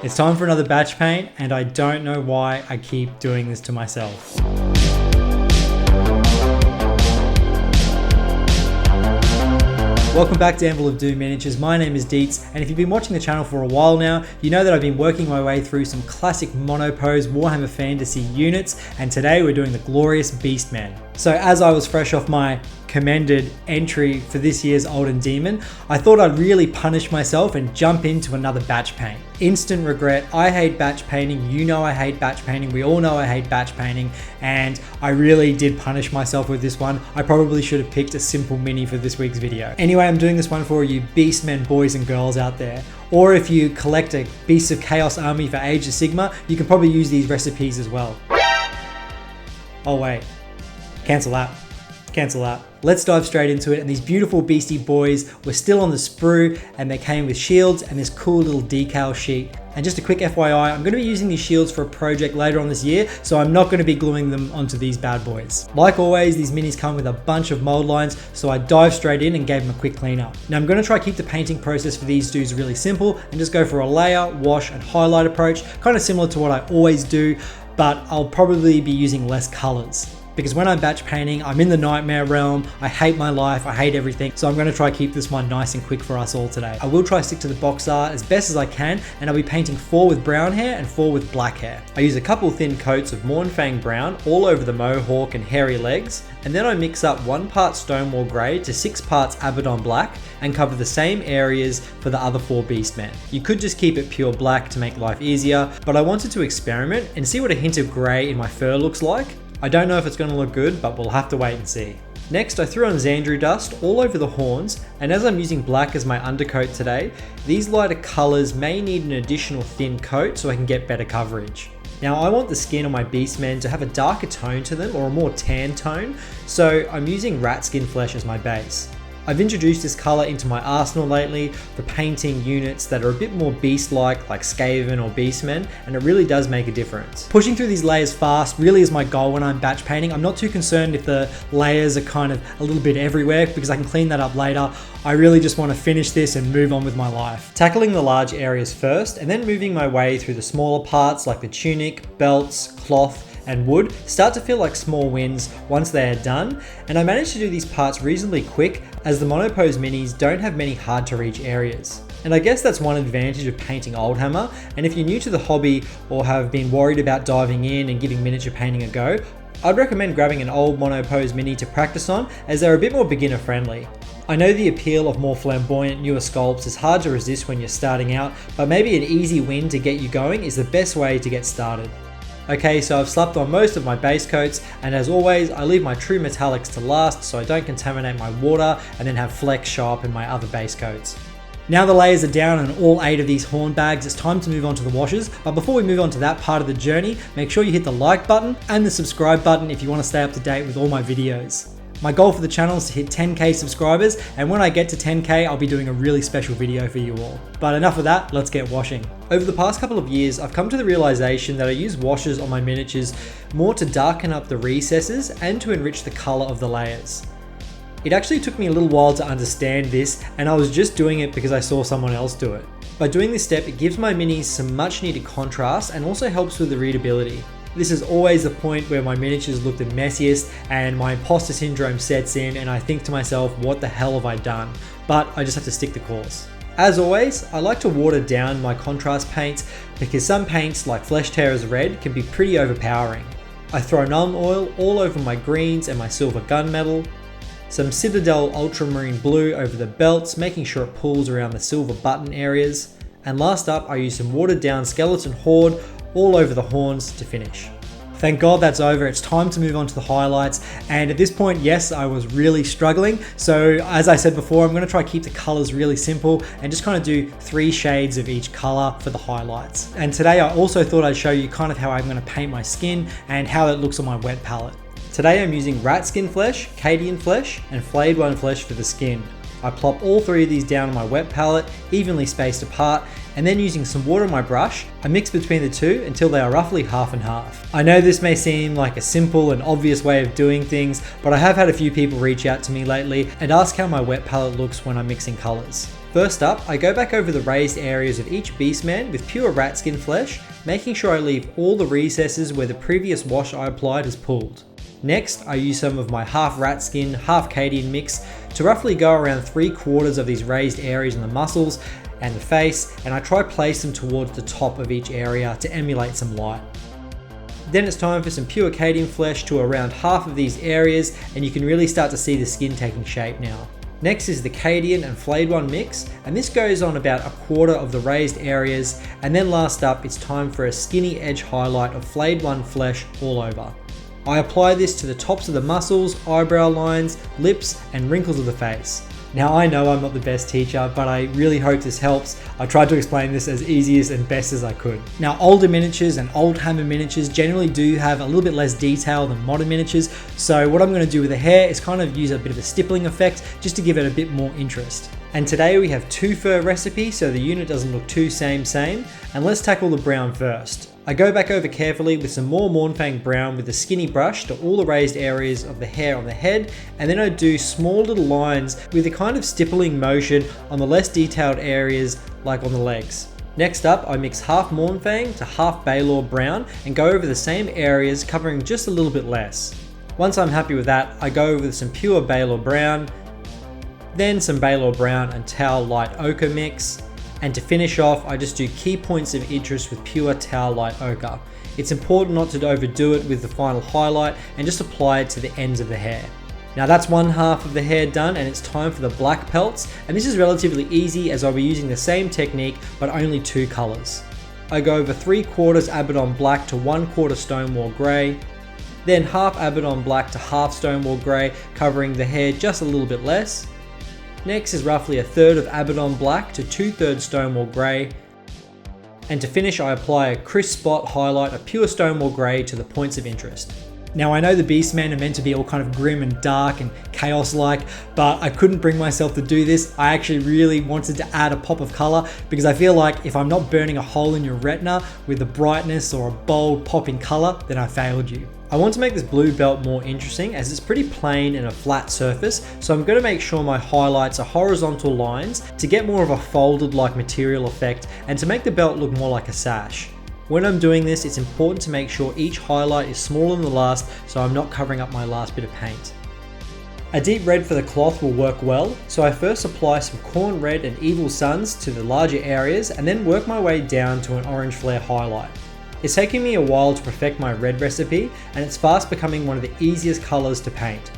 It's time for another batch paint, and I don't know why I keep doing this to myself. Welcome back to Anvil of Doom Miniatures. My name is Deets, and if you've been watching the channel for a while now, you know that I've been working my way through some classic monopose Warhammer Fantasy units, and today we're doing the glorious Beastmen. So as I was fresh off my commended entry for this year's Olden Demon, I thought I'd really punish myself and jump into another batch paint. Instant regret. I hate batch painting. You know I hate batch painting. We all know I hate batch painting, and I really did punish myself with this one. I probably should have picked a simple mini for this week's video. Anyway, I'm doing this one for you Beastmen boys and girls out there. Or if you collect a Beasts of Chaos army for Age of Sigmar, you can probably use these recipes as well. Oh wait, cancel that. Cancel that. Let's dive straight into it. And these beautiful beastie boys were still on the sprue, and they came with shields and this cool little decal sheet. And just a quick FYI, I'm going to be using these shields for a project later on this year, so I'm not going to be gluing them onto these bad boys. Like always, these minis come with a bunch of mold lines, so I dived straight in and gave them a quick cleanup. Now I'm going to try to keep the painting process for these dudes really simple and just go for a layer, wash and highlight approach, kind of similar to what I always do, but I'll probably be using less colors. Because when I'm batch painting, I'm in the nightmare realm, I hate my life, I hate everything, so I'm going to try to keep this one nice and quick for us all today. I will try to stick to the box art as best as I can, and I'll be painting 4 with brown hair and 4 with black hair. I use a couple thin coats of Mornfang brown all over the mohawk and hairy legs, and then I mix up 1 part Stonewall Grey to 6 parts Abaddon Black and cover the same areas for the other 4 Beastmen. You could just keep it pure black to make life easier, but I wanted to experiment and see what a hint of grey in my fur looks like. I don't know if it's going to look good, but we'll have to wait and see. Next, I threw on Xandru dust all over the horns, and as I'm using black as my undercoat today, these lighter colours may need an additional thin coat so I can get better coverage. Now I want the skin on my Beastmen to have a darker tone to them, or a more tan tone, so I'm using rat skin flesh as my base. I've introduced this colour into my arsenal lately for painting units that are a bit more beast-like, like Skaven or Beastmen, and it really does make a difference. Pushing through these layers fast really is my goal when I'm batch painting. I'm not too concerned if the layers are kind of a little bit everywhere, because I can clean that up later. I really just want to finish this and move on with my life. Tackling the large areas first, and then moving my way through the smaller parts like the tunic, belts, cloth, and wood start to feel like small wins once they are done, and I managed to do these parts reasonably quick as the monopose minis don't have many hard to reach areas. And I guess that's one advantage of painting Oldhammer, and if you're new to the hobby or have been worried about diving in and giving miniature painting a go, I'd recommend grabbing an old monopose mini to practice on, as they're a bit more beginner friendly. I know the appeal of more flamboyant, newer sculpts is hard to resist when you're starting out, but maybe an easy win to get you going is the best way to get started. Okay, so I've slapped on most of my base coats, and as always, I leave my true metallics to last so I don't contaminate my water and then have flecks show up in my other base coats. Now the layers are down on all 8 of these horn bags, it's time to move on to the washes. But before we move on to that part of the journey, make sure you hit the like button and the subscribe button if you want to stay up to date with all my videos. My goal for the channel is to hit 10k subscribers, and when I get to 10k, I'll be doing a really special video for you all. But enough of that, let's get washing. Over the past couple of years, I've come to the realization that I use washes on my miniatures more to darken up the recesses and to enrich the color of the layers. It actually took me a little while to understand this, and I was just doing it because I saw someone else do it. By doing this step, it gives my minis some much needed contrast and also helps with the readability. This is always the point where my miniatures look the messiest and my imposter syndrome sets in, and I think to myself, what the hell have I done? But I just have to stick the course. As always, I like to water down my contrast paints because some paints like Flesh Tearer's Red can be pretty overpowering. I throw Nuln Oil all over my greens and my silver gunmetal, some Citadel Ultramarine Blue over the belts, making sure it pulls around the silver button areas, and last up I use some watered down Skeleton Horde all over the horns to finish. Thank God that's over, it's time to move on to the highlights, and at this point, yes, I was really struggling, so as I said before, I'm going to try to keep the colors really simple and just kind of do 3 shades of each color for the highlights. And today I also thought I'd show you kind of how I'm going to paint my skin and how it looks on my wet palette. Today I'm using rat skin flesh, Cadian flesh, and flayed one flesh for the skin. I plop all 3 of these down on my wet palette, evenly spaced apart, and then using some water on my brush, I mix between the 2 until they are roughly half and half. I know this may seem like a simple and obvious way of doing things, but I have had a few people reach out to me lately and ask how my wet palette looks when I'm mixing colors. First up, I go back over the raised areas of each Beastman with pure rat skin flesh, making sure I leave all the recesses where the previous wash I applied has pulled. Next, I use some of my half rat skin, half Cadian mix to roughly go around 3/4 of these raised areas in the muscles and the face, and I try place them towards the top of each area to emulate some light. Then it's time for some pure Cadian flesh to around half of these areas, and you can really start to see the skin taking shape now. Next is the Cadian and Flayed One mix, and this goes on about 1/4 of the raised areas, and then last up it's time for a skinny edge highlight of Flayed One flesh all over. I apply this to the tops of the muscles, eyebrow lines, lips, and wrinkles of the face. Now I know I'm not the best teacher, but I really hope this helps. I tried to explain this as easiest and best as I could. Now older miniatures and old Hammer miniatures generally do have a little bit less detail than modern miniatures, so what I'm going to do with the hair is kind of use a bit of a stippling effect just to give it a bit more interest. And today we have 2 fur recipe so the unit doesn't look too same, and let's tackle the brown first. I go back over carefully with some more Mournfang brown with a skinny brush to all the raised areas of the hair on the head, and then I do small little lines with a kind of stippling motion on the less detailed areas like on the legs. Next up, I mix half Mournfang to half Baylor brown and go over the same areas, covering just a little bit less. Once I'm happy with that, I go over with some pure Baylor brown, then some Baylor brown and Tau light ochre mix. And to finish off, I just do key points of interest with pure Tau light ochre. It's important not to overdo it with the final highlight and just apply it to the ends of the hair. Now that's one half of the hair done, and it's time for the black pelts, and this is relatively easy as I'll be using the same technique but only 2 colours. I go over 3/4 Abaddon black to 1/4 Stonewall grey, then half Abaddon black to half Stonewall grey, covering the hair just a little bit less. Next is roughly 1/3 of Abaddon black to 2/3 Stonewall grey, and to finish I apply a crisp spot highlight of pure Stonewall grey to the points of interest. Now I know the Beastmen are meant to be all kind of grim and dark and chaos-like, but I couldn't bring myself to do this. I actually really wanted to add a pop of colour because I feel like if I'm not burning a hole in your retina with a brightness or a bold pop in colour, then I failed you. I want to make this blue belt more interesting as it's pretty plain and a flat surface, so I'm going to make sure my highlights are horizontal lines to get more of a folded like material effect and to make the belt look more like a sash. When I'm doing this, it's important to make sure each highlight is smaller than the last so I'm not covering up my last bit of paint. A deep red for the cloth will work well, so I first apply some corn red and evil suns to the larger areas and then work my way down to an orange flare highlight. It's taken me a while to perfect my red recipe, and it's fast becoming one of the easiest colours to paint.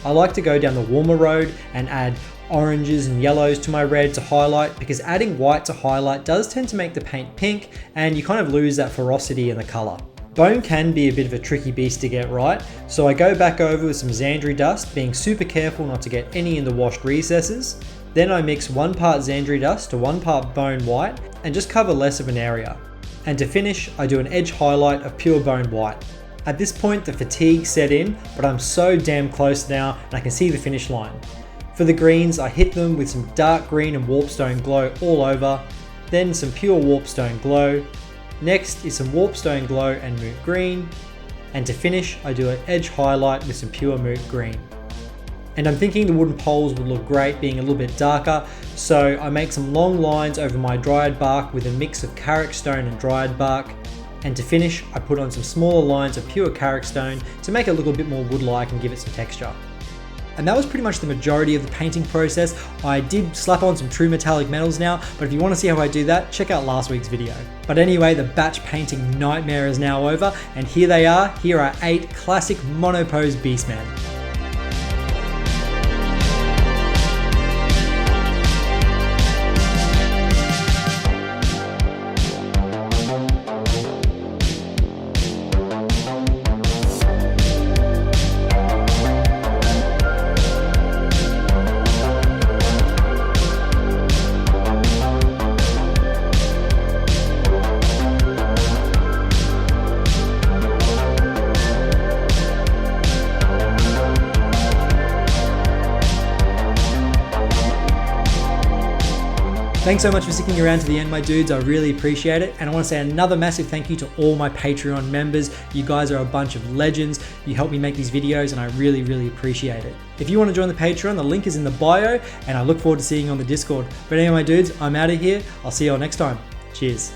I like to go down the warmer road and add oranges and yellows to my red to highlight, because adding white to highlight does tend to make the paint pink and you kind of lose that ferocity in the colour. Bone can be a bit of a tricky beast to get right, so I go back over with some Xandri dust, being super careful not to get any in the washed recesses. Then I mix 1 part Xandri dust to 1 part bone white and just cover less of an area. And to finish, I do an edge highlight of pure bone white. At this point the fatigue set in, but I'm so damn close now and I can see the finish line. For the greens, I hit them with some dark green and warpstone glow all over, then some pure warpstone glow. Next is some warpstone glow and moot green, and to finish I do an edge highlight with some pure moot green. And I'm thinking the wooden poles would look great being a little bit darker, so I make some long lines over my dryad bark with a mix of Carrick stone and dryad bark. And to finish, I put on some smaller lines of pure Carrick stone to make it look a bit more wood-like and give it some texture. And that was pretty much the majority of the painting process. I did slap on some true metallic metals now, but if you want to see how I do that, check out last week's video. But anyway, the batch painting nightmare is now over, and here they are. Here are 8 classic monopose Beastmen. Thanks so much for sticking around to the end, my dudes. I really appreciate it. And I want to say another massive thank you to all my Patreon members. You guys are a bunch of legends. You help me make these videos and I really, really appreciate it. If you want to join the Patreon, the link is in the bio and I look forward to seeing you on the Discord. But anyway, my dudes, I'm out of here. I'll see you all next time. Cheers.